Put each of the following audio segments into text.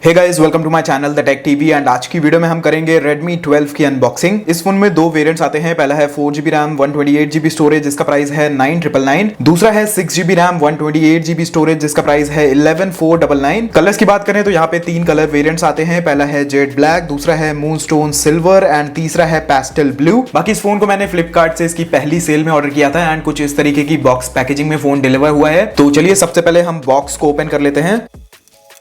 Hey guys, welcome to my channel the tech TV and आज की video में हम करेंगे Redmi 12 की अनबॉक्सिंग। इस फोन में दो वेरिएंट्स आते हैं। पहला है 4GB रैम 128GB स्टोरेज जिसका प्राइस है 9999। दूसरा है 6GB रैम 128GB स्टोरेज जिसका प्राइस है 11499। कलर्स की बात करें तो यहाँ पे तीन कलर वेरिएंट्स आते हैं। पहला है जेड ब्लैक, दूसरा है मूनस्टोन सिल्वर एंड तीसरा है पेस्टल ब्लू। बाकी इस फोन को मैंने फ्लिपकार्ट से इसकी पहली सेल में ऑर्डर किया था एंड कुछ इस तरीके की बॉक्स पैकेजिंग में फोन डिलीवर हुआ है। तो चलिए सबसे पहले हम बॉक्स को ओपन कर लेते हैं।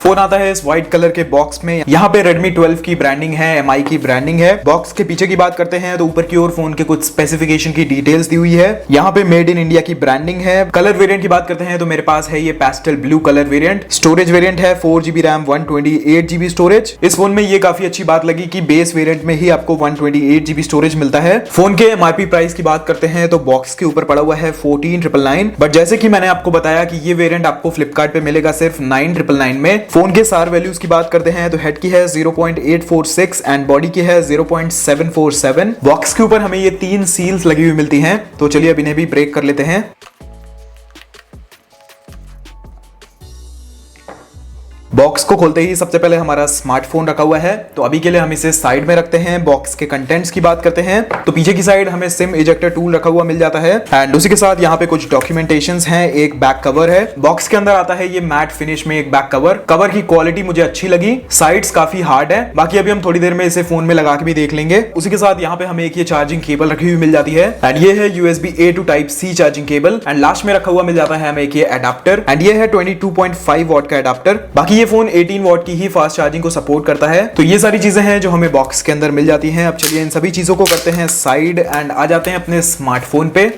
फोन आता है इस व्हाइट कलर के बॉक्स में। यहाँ पे Redmi 12 की ब्रांडिंग है, MI की ब्रांडिंग है। बॉक्स के पीछे की बात करते हैं तो ऊपर की ओर फोन के कुछ स्पेसिफिकेशन की डिटेल्स दी हुई है। यहाँ पे मेड इन इंडिया की ब्रांडिंग है। कलर वेरिएंट की बात करते हैं तो मेरे पास है ये pastel blue colour variant. Storage variant है 4GB रैम 128GB स्टोरेज। इस फोन में ये काफी अच्छी बात लगी कि बेस वेरिएंट में ही आपको 128GB स्टोरेज मिलता है। फोन के MRP प्राइस की बात करते हैं तो बॉक्स के ऊपर पड़ा हुआ है 14999, बट जैसे कि मैंने आपको बताया कि ये वेरिएंट आपको फ्लिपकार्ट पे मिलेगा सिर्फ 9999 में। फोन के सार वैल्यूज की बात करते हैं तो हेड की है 0.846 एंड बॉडी की है 0.747। बॉक्स के ऊपर हमें ये तीन सील्स लगी हुई मिलती हैं। तो चलिए अब इन्हें भी ब्रेक कर लेते हैं। बॉक्स को खोलते ही सबसे पहले हमारा स्मार्टफोन रखा हुआ है, तो अभी के लिए हम इसे साइड में रखते हैं। बॉक्स के कंटेंट्स की बात करते हैं तो पीछे की साइड हमें सिम इजेक्टर टूल रखा हुआ मिल जाता है एंड उसी के साथ यहाँ पे कुछ डॉक्यूमेंटेशंस हैं। एक बैक कवर है। बॉक्स के अंदर आता है ये मैट फिनिश में एक बैक कवर। कवर की क्वालिटी मुझे अच्छी लगी। साइड्स काफी हार्ड है। बाकी अभी हम थोड़ी देर में इसे फोन में लगा के भी देख लेंगे। उसी के साथ यहाँ पे हमें एक ये चार्जिंग केबल रखी हुई मिल जाती है एंड ये है USB-A to Type-C charging cable and last में रखा हुआ मिल जाता है हमें एक ये अडेप्टर एंड ये है 22.5 वॉट का अडेप्टर। बाकी ये फोन 18 वॉट की ही फास्ट चार्जिंग को सपोर्ट करता है। तो ये सारी चीजें हैं जो हमें बॉक्स के अंदर मिल जाती हैं। अब चलिए इन सभी चीजों को करते हैं साइड एंड आ जाते हैं अपने स्मार्टफोन पे।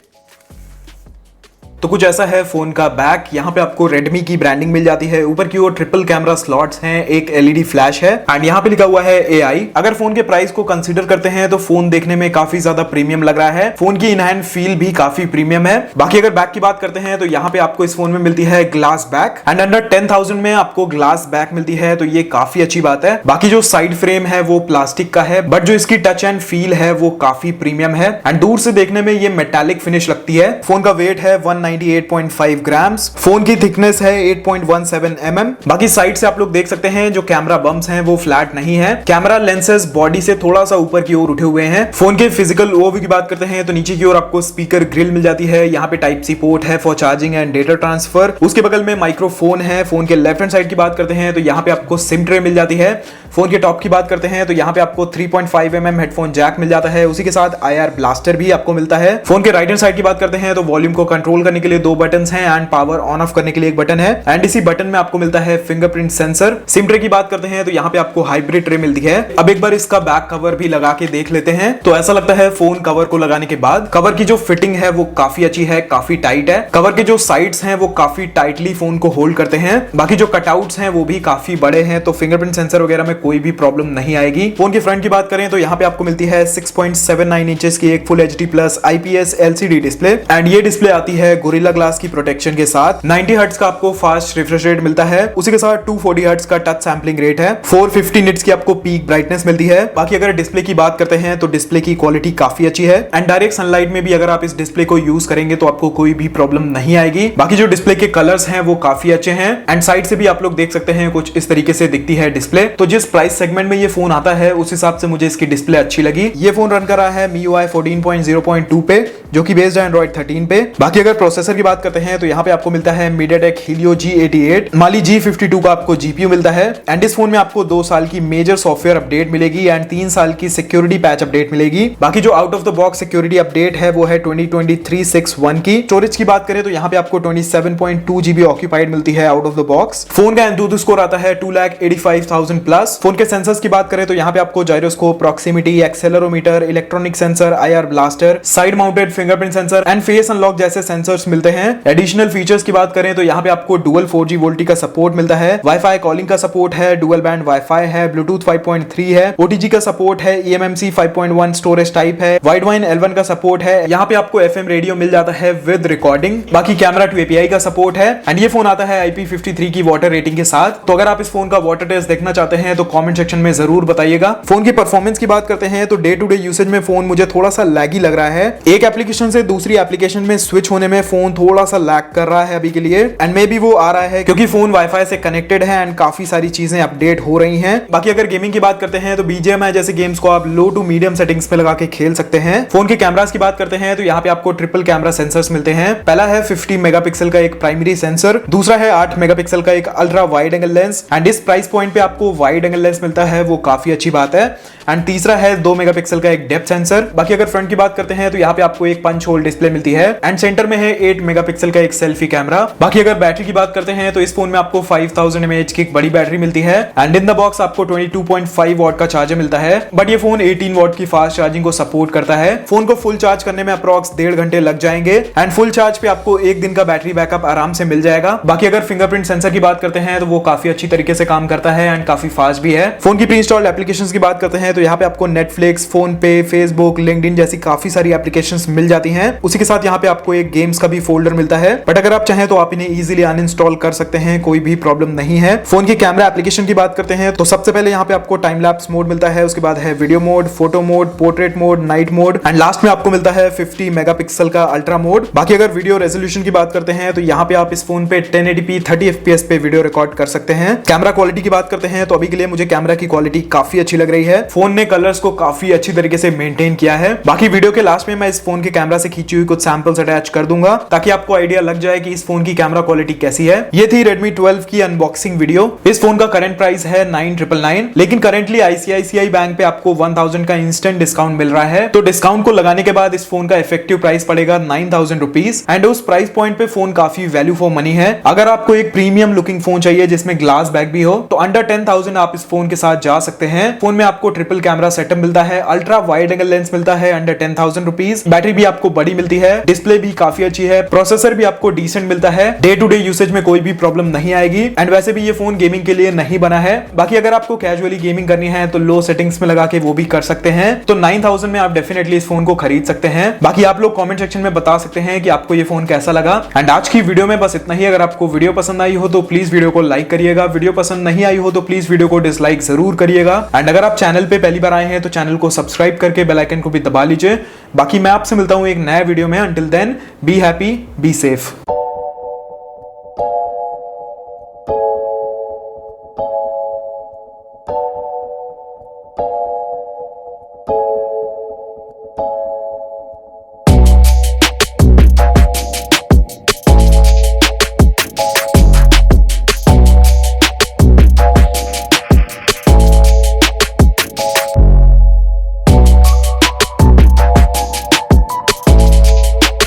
तो कुछ ऐसा है फोन का बैक। यहाँ पे आपको Redmi की ब्रांडिंग मिल जाती है। ऊपर की ओर ट्रिपल कैमरा स्लॉट्स हैं, एक LED फ्लैश है एंड यहाँ पे लिखा हुआ है AI। अगर फोन के प्राइस को कंसीडर करते हैं तो फोन देखने में काफी ज्यादा प्रीमियम लग रहा है। फोन की इन हैंड फील भी काफी प्रीमियम है। बाकी अगर बैक की बात करते हैं तो यहाँ पे आपको इस फोन में मिलती है ग्लास बैक एंड अंडर 10,000 में आपको ग्लास बैक मिलती है, तो ये काफी अच्छी बात है। बाकी जो साइड फ्रेम है वो प्लास्टिक का है, बट जो इसकी टच एंड फील है वो काफी प्रीमियम है एंड दूर से देखने में ये मेटालिक फिनिश लगती है। फोन का वेट है 198.5 ग्राम्स। फोन की थिकनेस है 8.17 mm। बाकी साइड से आप लोग देख सकते हैं जो कैमरा बम्प्स हैं वो फ्लैट नहीं है। कैमरा लेंसेज बॉडी से थोड़ा सा ऊपर की ओर उठे हुए हैं। फोन के फिजिकल ओवरव्यू की बात करते हैं तो नीचे की ओर आपको स्पीकर ग्रिल मिल जाती है। यहाँ पे Type-C पोर्ट है for charging and data transfer. उसके बगल में माइक्रोफोन है। फोन के लेफ्ट हैंड साइड की बात करते हैं तो यहाँ पे आपको सिम ट्रे मिल जाती है। फोन के टॉप की बात करते हैं तो यहाँ पे आपको 3.5 mm हेडफोन जैक मिल जाता है। उसी के साथ IR ब्लास्टर भी आपको मिलता है। फोन के राइट हैंड साइड की बात करते हैं तो वॉल्यूम को कंट्रोल करने के लिए दो बटन हैं एंड पावर ऑन ऑफ करने के लिए एक बटन है एंड इसी बटन में आपको मिलता है फिंगरप्रिंट सेंसर। सिम ट्रे की बात करते हैं तो यहाँ पे आपको हाइब्रिड ट्रे मिलती है। अब एक बार इसका बैक कवर भी लगा के देख लेते हैं। तो ऐसा लगता है फोन कवर को लगाने के बाद कवर की जो फिटिंग है वो काफी अच्छी है, काफी टाइट है। कवर के जो साइड्स हैं वो काफी टाइटली फोन को होल्ड करते हैं। बाकी जो कटआउट्स हैं वो भी काफी बड़े हैं, तो फिंगरप्रिंट सेंसर वगैरह में कोई भी प्रॉब्लम नहीं आएगी। फोन की फ्रंट की बात करें तो यहाँ पे आपको मिलती है 6.79 इंचेस की एक full HD plus IPS LCD display and ये डिस्प्ले आती है गोरिल्ला ग्लास की प्रोटेक्शन के साथ। 90 हर्ट्ज का आपको फास्ट रिफ्रेश रेट मिलता है। उसी के साथ 240 हर्ट्ज का टच सैंपलिंग रेट है। 450 निट्स की आपको पीक ब्राइटनेस मिलती है। बाकी अगर डिस्प्ले की बात करते हैं तो डिस्प्ले की क्वालिटी काफी अच्छी है एंड डायरेक्ट सनलाइट में भी अगर आप इस डिस्प्ले को यूज करेंगे तो आपको कोई भी प्रॉब्लम नहीं आएगी। बाकी जो डिस्प्ले के कलर्स हैं वो काफी अच्छे हैं एंड साइड से भी आप लोग देख सकते हैं कुछ इस तरीके से दिखती है डिस्प्ले। तो जिस प्राइस सेगमेंट में ये फोन आता है उस हिसाब से मुझे इसकी डिस्प्ले अच्छी लगी। ये फोन रन कर रहा है MIUI 14.0.2 पे, जो कि बेस्ड है Android 13 पे। बाकी अगर प्रोसेसर की बात करते हैं तो यहाँ पे आपको मिलता है MediaTek Helio G88, Mali G52 का आपको GPU मिलता है एंड इस फोन में आपको 2 साल की मेजर सॉफ्टवेयर अपडेट मिलेगी एंड 3 साल की सिक्योरिटी पैच अपडेट मिलेगी। बाकी जो out of the box security update है वो है 2023-6.1 की। स्टोरेज की बात करें तो यहाँ पे आपको 27.2 GB ऑक्यूपाइड मिलती है out of the box. Phone का एंतुतु स्कोर आता है 2,85,000 प्लस। फोन के सेंसर्स की बात करें तो यहाँ पे आपको gyroscope, proximity, accelerometer, electronic sensor, IR blaster, side mounted fingerprint sensor and face unlock जैसे सेंसर्स मिलते हैं। एडिशनल फीचर्स की बात करें तो यहाँ पे आपको डुअल 4G वोल्टी का सपोर्ट मिलता है। वाईफाई कॉलिंग का सपोर्ट है, डुअल बैंड वाईफाई है, ब्लूटूथ 5.3 है, OTG का सपोर्ट है, eMMC 5.1 स्टोरेज टाइप है, वाइडवाइन L1 का सपोर्ट है। यहाँ पे आपको FM रेडियो मिल जाता है विद रिकॉर्डिंग। बाकी कैमरा टू API का सपोर्ट है एंड ये फोन आता है IP53 की वाटर रेटिंग के साथ। तो अगर आप इस फोन का वाटर टेस्ट देखना चाहते हैं तो कमेंट सेक्शन में जरूर बताइएगा। फोन की परफॉर्मेंस की बात करते हैं तो डे टू डे यूसेज में फोन मुझे थोड़ा सा लैगी लग रहा है। एक एप्लीकेशन से दूसरी एप्लीकेशन में स्विच होने में फोन थोड़ा सा लैग कर रहा है अभी के लिए, एंड मे बी वो आ रहा है क्योंकि फोन वाईफाई से कनेक्टेड है एंड काफी सारी चीजें अपडेट हो रही हैं। बाकी अगर गेमिंग की बात करते हैं तो BGMI जैसे गेम्स को आप लो टू मीडियम सेटिंग्स पे लगा के खेल सकते हैं। फोन के कैमरास की बात करते हैं तो यहाँ पे आपको ट्रिपल कैमरा सेंसर्स मिलते हैं। पहला है 50 मेगापिक्सल का एक प्राइमरी सेंसर, दूसरा है 8 मेगापिक्सल का एक ultra wide angle lens, and इस प्राइस पॉइंट पे आपको वाइड एंगल लेंस मिलता है वो काफी अच्छी बात है। एंड तीसरा है 2 मेगापिक्सल का एक डेप्थ सेंसर। बाकी अगर फ्रंट की बात करते हैं तो यहाँ पे आपको एक पंच होल डिस्प्ले मिलती है एंड सेंटर में है 8 मेगापिक्सल का एक सेल्फी कैमरा। बाकी अगर बैटरी की बात करते हैं तो इस फोन में आपको 5000 mAh की एक बड़ी बैटरी मिलती है एंड इन द बॉक्स आपको 22.5 वॉट का चार्जर मिलता है, बट ये फोन 18 वॉट की फास्ट चार्जिंग को सपोर्ट करता है। फोन को फुल चार्ज करने में अप्रॉक्स 1.5 घंटे लग जाएंगे एंड फुल चार्ज पे आपको एक दिन का बैटरी बैकअप आराम से मिल जाएगा। बाकी अगर फिंगरप्रिंट सेंसर की बात करते हैं तो वो काफी अच्छी तरीके से काम करता है एंड काफी फास्ट भी है। फोन की प्री इंस्टॉल्ड एप्लीकेशंस की बात करते हैं तो यहाँ पे आपको नेटफ्लिक्स, फोन पे, फेसबुक, लिंक्डइन जैसी काफी सारी एप्लीकेशंस मिल जाती हैं। उसी के साथ यहाँ पे आपको एक गेम्स का भी फोल्डर मिलता है, बट अगर आप चाहें तो आप इन्हें इजीली अनइंस्टॉल कर सकते हैं, कोई भी प्रॉब्लम नहीं है। फोन की कैमरा एप्लीकेशन की बात करते हैं तो सबसे पहले यहाँ पे आपको टाइम लैप्स मोड मिलता है, उसके बाद है video mode, photo mode, portrait mode, night mode and last में आपको मिलता है 50 मेगापिक्सल का अल्ट्रा मोड। बाकी अगर वीडियो रेजोल्यूशन की बात करते हैं तो यहाँ पे आप इस फोन पे 1080p 30 fps पे वीडियो रिकॉर्ड कर सकते हैं। कैमरा क्वालिटी की बात करते हैं तो अभी के लिए मुझे कैमरा की क्वालिटी काफी अच्छी लग रही है। फोन ने कलर्स को काफी अच्छी तरीके से मेंटेन किया है। बाकी वीडियो के लास्ट में मैं इस फोन के कैमरा से खींची हुई कुछ सैंपल्स अटैच कर दूंगा ताकि आपको आइडिया लग जाए कि इस फोन की कैमरा क्वालिटी कैसी है। ये थी Redmi 12 की अनबॉक्सिंग वीडियो। इस फोन का करंट प्राइस है 9,999, लेकिन करंटली ICICI बैंक पे आपको 1000 का इंस्टेंट डिस्काउंट मिल रहा है, तो डिस्काउंट को लगाने के बाद इस फोन का इफेक्टिव प्राइस पड़ेगा 9,000 रुपीज एंड उस प्राइस पॉइंट पे फोन काफी वैल्यू फॉर मनी है। अगर आपको एक प्रीमियम लुकिंग फोन चाहिए जिसमें ग्लास बैक भी हो तो अंडर 10,000 आप इस फोन के साथ जा सकते हैं। फोन में आपको ट्रिपल कैमरा सेटअप मिलता है, अल्ट्रा वाइड एंगल लेंस मिलता है अंडर 10,000 रुपीज, बैटरी भी आपको बड़ी मिलती है, डिस्प्ले भी काफी अच्छी है, प्रोसेसर भी आपको डिसेंट मिलता है, डे टू डे यूसेज में कोई भी प्रॉब्लम नहीं आएगी एंड वैसे भी ये फोन गेमिंग के लिए नहीं बना है। बाकी अगर आपको कैजुअली गेमिंग करनी है तो लो सेटिंग्स में लगा के वो भी कर सकते हैं, तो 9,000 में आप डेफिनेटली इस फोन को खरीद सकते हैं। बाकी आप लोग कमेंट सेक्शन में बता सकते हैं कि आपको ये फोन कैसा लगा एंड आज की वीडियो में बस इतना ही। अगर आपको वीडियो पसंद आई हो तो प्लीज वीडियो को लाइक करिएगा, वीडियो पसंद नहीं आई हो तो प्लीज वीडियो को डिसलाइक जरूर करिएगा एंड अगर आप चैनल पे पहली बार आए हैं तो चैनल को सब्सक्राइब करके बेल आइकन को भी दबा लीजिए। बाकी मैं आपसे मिलता हूं एक नया वीडियो में। Until then be happy, be safe.